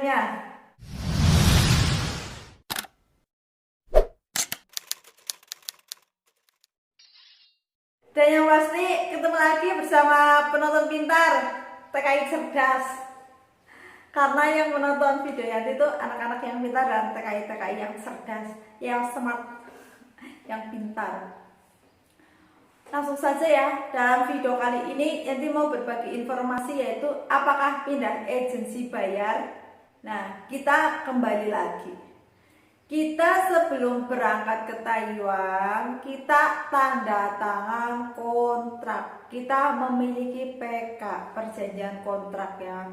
semuanya. Dan yang pasti ketemu lagi bersama penonton pintar TKI cerdas. Karena yang menonton video Yanti itu anak-anak yang pintar dan TKI yang cerdas, yang smart, yang pintar. Langsung saja ya, dalam video kali ini Yanti mau berbagi informasi yaitu apakah pindah agensi bayar. Nah, kita kembali lagi. Kita sebelum berangkat ke Taiwan, kita tanda tangan kontrak. Kita memiliki PK, perjanjian kontrak ya.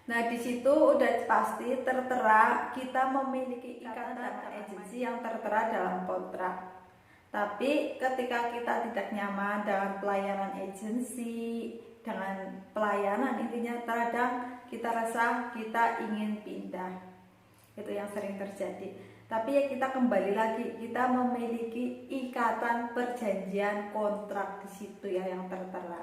Nah, di situ udah pasti tertera kita memiliki ikatan dengan agensi yang tertera dalam kontrak. Tapi ketika kita tidak nyaman dengan pelayanan agensi, dengan pelayanan intinya terkadang kita rasa kita ingin pindah. Itu yang sering terjadi. Tapi ya kita kembali lagi, kita memiliki ikatan perjanjian kontrak di situ ya yang tertera.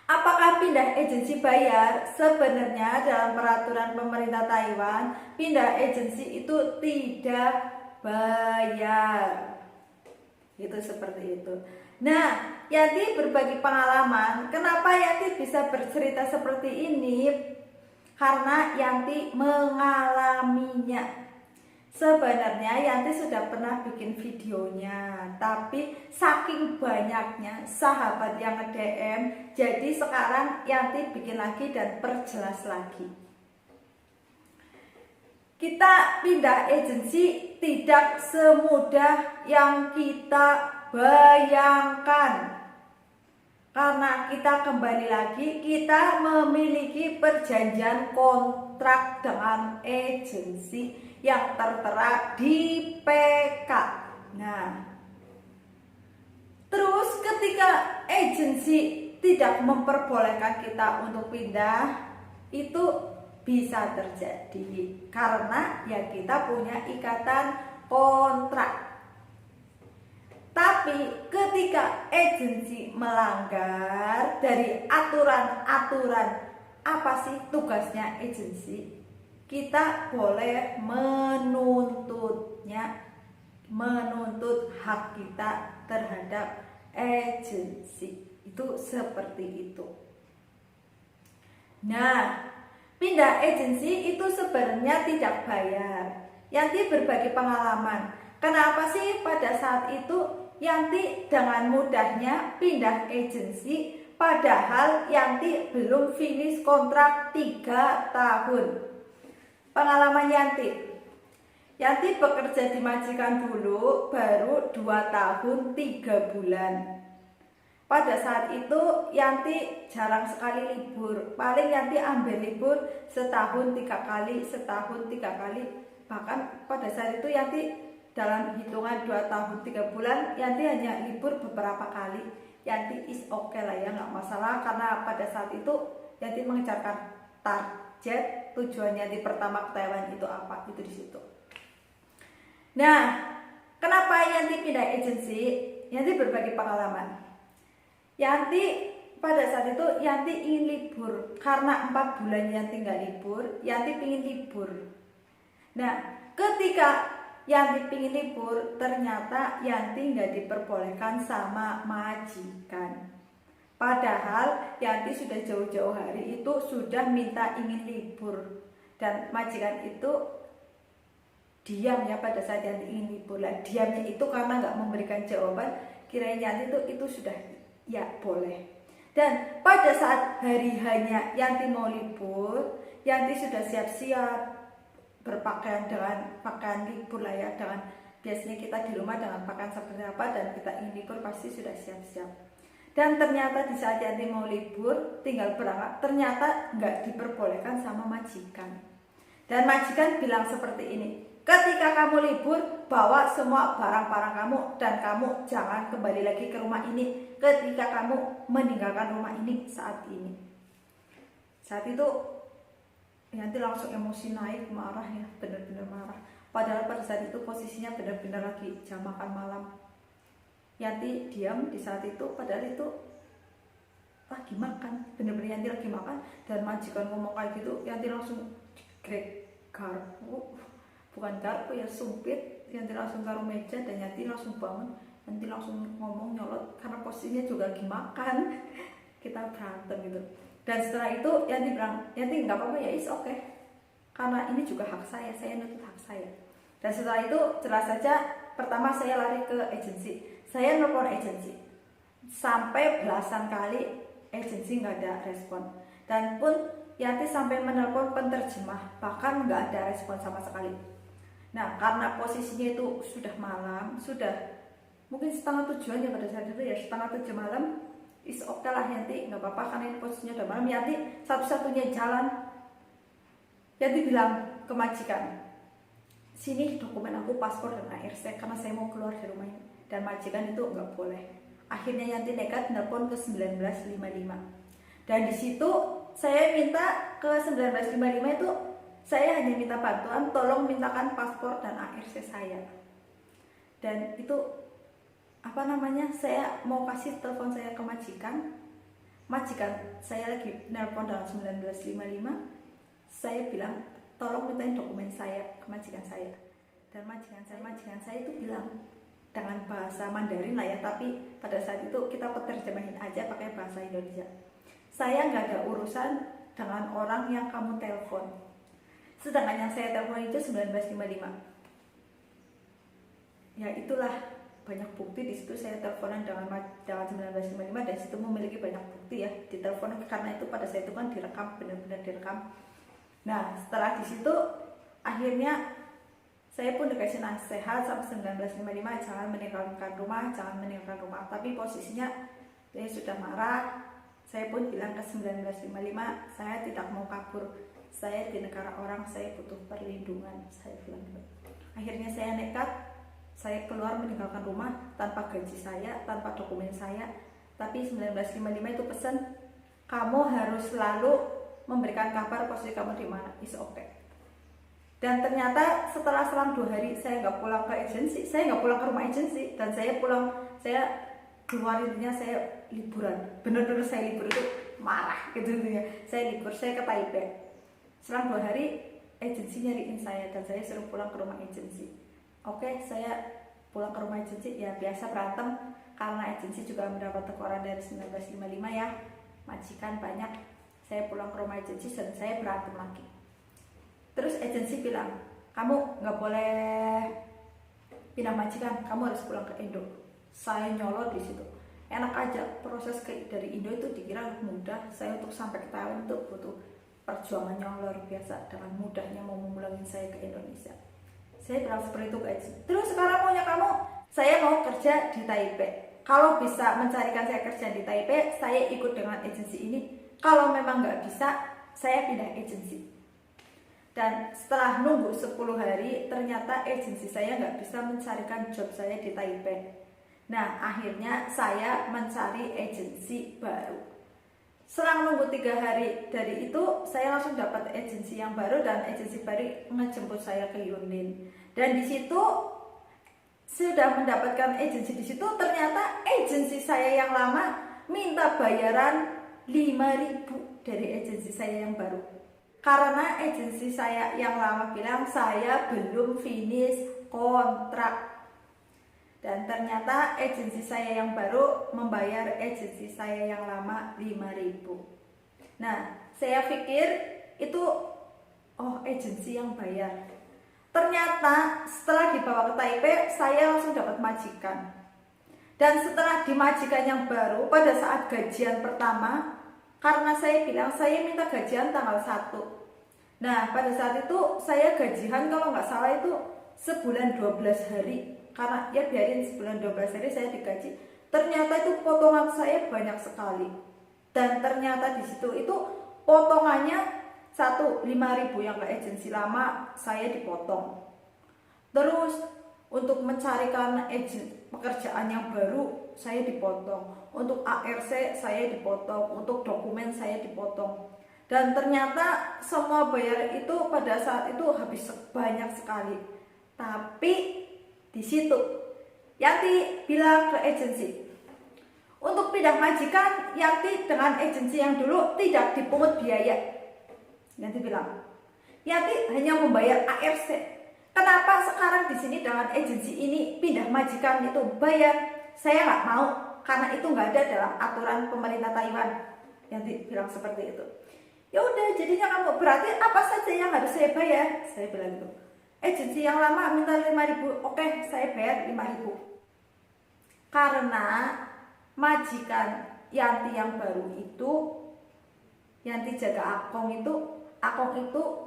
Apakah pindah agensi bayar? Sebenarnya dalam peraturan pemerintah Taiwan, pindah agensi itu tidak bayar. Itu seperti itu. Nah, Yanti berbagi pengalaman. Kenapa Yanti bisa bercerita seperti ini? Karena Yanti mengalaminya. Sebenarnya Yanti sudah pernah bikin videonya, tapi saking banyaknya sahabat yang nge-DM, jadi sekarang Yanti bikin lagi dan perjelas lagi. Kita pindah agensi tidak semudah yang kita bayangkan. Karena kita kembali lagi, kita memiliki perjanjian kontrak dengan agensi yang tertera di PK. Nah, terus ketika agensi tidak memperbolehkan kita untuk pindah, itu bisa terjadi karena ya kita punya ikatan kontrak. Tapi ketika agensi melanggar dari aturan-aturan, apa sih tugasnya agensi? Kita boleh menuntutnya, menuntut hak kita terhadap agensi. Itu seperti itu. Nah, pindah agensi itu sebenarnya tidak bayar. Yanti berbagi pengalaman. Kenapa sih pada saat itu Yanti dengan mudahnya pindah agensi padahal Yanti belum finish kontrak 3 tahun. Pengalaman Yanti bekerja di majikan dulu baru 2 tahun 3 bulan. Pada saat itu Yanti jarang sekali libur. Paling Yanti ambil libur setahun 3 kali, setahun 3 kali. Bahkan pada saat itu Yanti dalam hitungan 2 tahun 3 bulan Yanti hanya libur beberapa kali. Yanti is okay lah ya, nggak masalah. Karena pada saat itu Yanti mengejarkan target, tujuan Yanti pertama ke Taiwan itu apa, itu di situ. Nah, kenapa Yanti pindah agensi? Yanti berbagi pengalaman. Yanti pada saat itu Yanti ingin libur karena 4 bulan Yanti nggak libur, Yanti ingin libur. Nah, ketika Yanti ingin libur, ternyata Yanti nggak diperbolehkan sama majikan. Padahal Yanti sudah jauh-jauh hari itu sudah minta ingin libur dan majikan itu diam ya pada saat Yanti ingin libur. Lah, diamnya itu karena nggak memberikan jawaban, kirain Yanti itu sudah ya boleh. Dan pada saat hari hanya Yanti mau libur, Yanti sudah siap-siap berpakaian dengan pakaian libur lah ya, dengan biasanya kita di rumah dengan pakaian seperti apa dan kita ingin libur pasti sudah siap-siap. Dan ternyata di saat Yanti mau libur tinggal berangkat, ternyata nggak diperbolehkan sama majikan. Dan majikan bilang seperti ini, ketika kamu libur bawa semua barang-barang kamu dan kamu jangan kembali lagi ke rumah ini ketika kamu meninggalkan rumah ini saat ini. Saat itu Yanti langsung emosi naik, marah ya, benar-benar marah. Padahal pada saat itu posisinya benar-benar lagi jam makan malam. Yanti diam di saat itu, padahal itu lagi makan, bener-bener Yanti lagi makan, dan majikan ngomong kayak gitu, Yanti langsung grek garpu, bukan garpu ya, sumpit. Yanti langsung taruh meja dan Yanti langsung bangun. Yanti langsung ngomong nyolot karena posisinya juga lagi makan. Kita berantem gitu. Dan setelah itu Yanti bilang, Yanti nggak apa-apa ya, is oke, karena ini juga hak saya nutut hak saya. Dan setelah itu jelas saja, pertama saya lari ke agensi, saya nelfon agensi sampai belasan kali, agensi nggak ada respon. Dan pun Yanti sampai menelpon penterjemah, bahkan nggak ada respon sama sekali. Nah, karena posisinya itu sudah malam, sudah mungkin setengah tujuan ya pada saat itu ya, setengah tujuh malam, is oke lah Yanti, nggak apa-apa karena ini posisinya udah malam. Yanti satu-satunya jalan, Yanti bilang ke majikan, sini dokumen aku, paspor dan ARC, karena saya mau keluar dari rumah ini. Dan majikan itu nggak boleh. Akhirnya Yanti nekat nelpon ke 1955. Dan di situ saya minta ke 1955 itu, saya hanya minta bantuan, tolong mintakan paspor dan ARC saya. Dan itu saya mau kasih telepon saya ke majikan saya lagi nelpon dalam 1955. Saya bilang tolong mintain dokumen saya ke majikan saya. Dan majikan saya itu bilang dengan bahasa Mandarin lah ya, tapi pada saat itu kita penerjemahin aja pakai bahasa Indonesia. Saya nggak ada urusan dengan orang yang kamu telepon. Sedangkan yang saya telepon itu 1955. Ya itulah, banyak bukti di situ saya teleponan dengan 1955, dan situ memiliki banyak bukti ya di telepon, karena itu pada saat itu kan direkam, benar-benar direkam. Nah, setelah di situ akhirnya saya pun dikasih nasihat sama 1955, jangan meninggalkan rumah. Tapi posisinya saya sudah marah. Saya pun bilang ke 1955, saya tidak mau kabur. Saya di negara orang, saya butuh perlindungan. Saya bilang gitu. Akhirnya saya nekat, saya keluar meninggalkan rumah tanpa gaji saya, tanpa dokumen saya. Tapi 1955 itu pesan, kamu harus selalu memberikan kabar posisi kamu di mana. Is okay. Dan ternyata setelah selang 2 hari saya nggak pulang ke agensi, saya nggak pulang ke rumah agensi, dan saya keluar, intinya saya liburan, bener-bener saya libur itu marah gitu ya. Saya libur, saya ke Taipei. Selang 2 hari agensi nyariin saya dan saya suruh pulang ke rumah agensi. Oke, saya pulang ke rumah agensi, ya biasa berantem karena agensi juga mendapat teguran dari 1955 ya, majikan banyak. Saya pulang ke rumah agensi dan saya berantem lagi. Terus agensi bilang, kamu nggak boleh pindah majikan, kamu harus pulang ke Indo. Saya nyolot di situ. Enak aja, proses dari Indo itu dikira mudah. Saya untuk sampai ke Taiwan itu butuh perjuangan yang luar biasa. Dengan mudahnya mau memulangin saya ke Indonesia. Saya bilang seperti itu ke agensi. Terus sekarang maunya kamu, saya mau kerja di Taipei. Kalau bisa mencarikan saya kerja di Taipei, saya ikut dengan agensi ini. Kalau memang nggak bisa, saya pindah agensi. Dan setelah nunggu 10 hari, ternyata agensi saya nggak bisa mencarikan job saya di Taipei. Nah, akhirnya saya mencari agensi baru. Selang nunggu 3 hari dari itu, saya langsung dapat agensi yang baru, dan agensi baru ngejemput saya ke Yunlin. Dan di situ sudah mendapatkan agensi di situ, ternyata agensi saya yang lama minta bayaran 5.000 dari agensi saya yang baru. Karena agensi saya yang lama bilang saya belum finish kontrak. Dan ternyata agensi saya yang baru membayar agensi saya yang lama 5.000. Nah, saya pikir itu agensi yang bayar. Ternyata setelah dibawa ke Taipei, saya langsung dapat majikan. Dan setelah di majikan yang baru, pada saat gajian pertama, karena saya bilang saya minta gajian tanggal 1. Nah, pada saat itu saya gajian kalau nggak salah itu sebulan 12 hari. Karena ya biarin sebulan 12 hari saya digaji. Ternyata itu potongan saya banyak sekali. Dan ternyata di situ itu potongannya 5.000 yang ke agensi lama saya dipotong. Terus untuk mencarikan pekerjaan yang baru saya dipotong. Untuk ARC saya dipotong, untuk dokumen saya dipotong. Dan ternyata semua bayar itu pada saat itu habis banyak sekali. Tapi di situ Yanti bilang ke agensi, Untuk pindah majikan, Yanti dengan agensi yang dulu tidak dipungut biaya. Yanti bilang, Yanti hanya membayar ARC. Kenapa sekarang di sini dengan agensi ini pindah majikan itu bayar? Saya nggak mau, karena itu nggak ada dalam aturan pemerintah Taiwan. Yanti bilang seperti itu. Ya udah, jadinya kamu berarti apa saja yang harus saya bayar? Saya bilang gitu. Agensi yang lama minta 5.000, oke saya bayar 5.000. Karena majikan Yanti yang baru itu, Yanti jaga Akong itu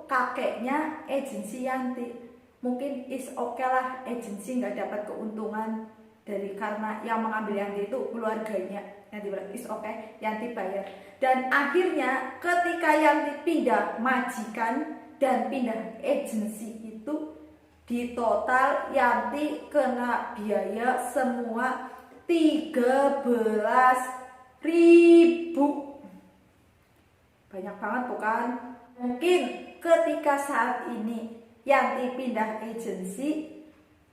kakeknya agensi Yanti. Mungkin is oke lah, agensi nggak dapat keuntungan dari karena yang mengambil Yanti itu keluarganya. Yanti bilang is oke, Yanti bayar. Dan akhirnya ketika Yanti pindah majikan dan pindah agensi itu, di total Yanti kena biaya semua 13.000. Banyak banget bukan? Mungkin ketika saat ini Yanti pindah agensi,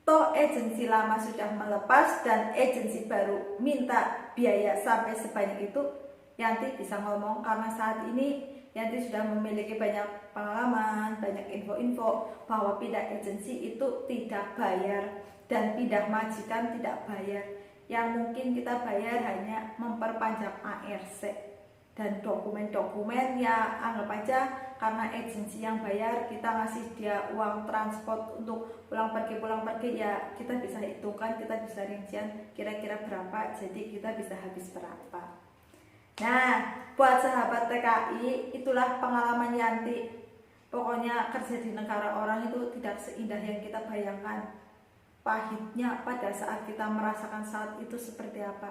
toh agensi lama sudah melepas dan agensi baru minta biaya sampai sebanyak itu, Yanti bisa ngomong karena saat ini Yanti sudah memiliki banyak pengalaman, banyak info-info bahwa pindah agensi itu tidak bayar dan pindah majikan tidak bayar. Yang mungkin kita bayar hanya memperpanjang ARC dan dokumen-dokumen ya anggap aja karena agensi yang bayar, kita ngasih dia uang transport untuk pulang pergi ya kita bisa hitungkan, kita bisa rincian kira-kira berapa, jadi kita bisa habis berapa. Nah, buat sahabat TKI, itulah pengalaman Yanti. Pokoknya kerja di negara orang itu tidak seindah yang kita bayangkan. Pahitnya pada saat kita merasakan saat itu seperti apa.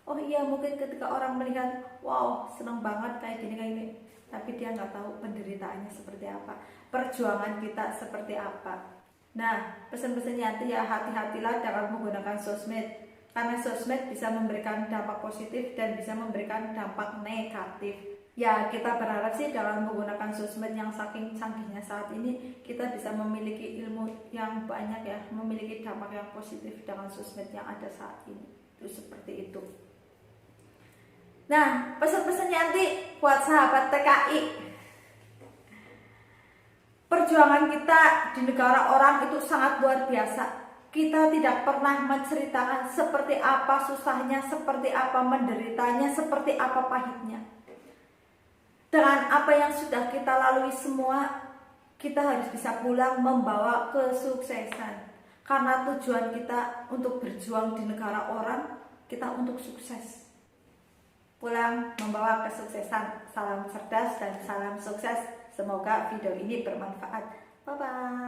Oh iya, mungkin ketika orang melihat, wow seneng banget kayak gini, tapi dia nggak tahu penderitaannya seperti apa, perjuangan kita seperti apa. Nah, pesan-pesan Yanti ya, hati-hatilah dalam menggunakan sosmed. Karena sosmed bisa memberikan dampak positif dan bisa memberikan dampak negatif. Ya kita berharap sih dalam menggunakan sosmed yang saking canggihnya saat ini, kita bisa memiliki ilmu yang banyak ya, memiliki dampak yang positif dengan sosmed yang ada saat ini. Itu seperti itu. Nah, pesan-pesan Yanti buat sahabat TKI. Perjuangan kita di negara orang itu sangat luar biasa. Kita tidak pernah menceritakan seperti apa susahnya, seperti apa menderitanya, seperti apa pahitnya. Dengan apa yang sudah kita lalui semua, kita harus bisa pulang membawa kesuksesan. Karena tujuan kita untuk berjuang di negara orang, kita untuk sukses. Pulang membawa kesuksesan. Salam cerdas dan salam sukses. Semoga video ini bermanfaat. Bye-bye.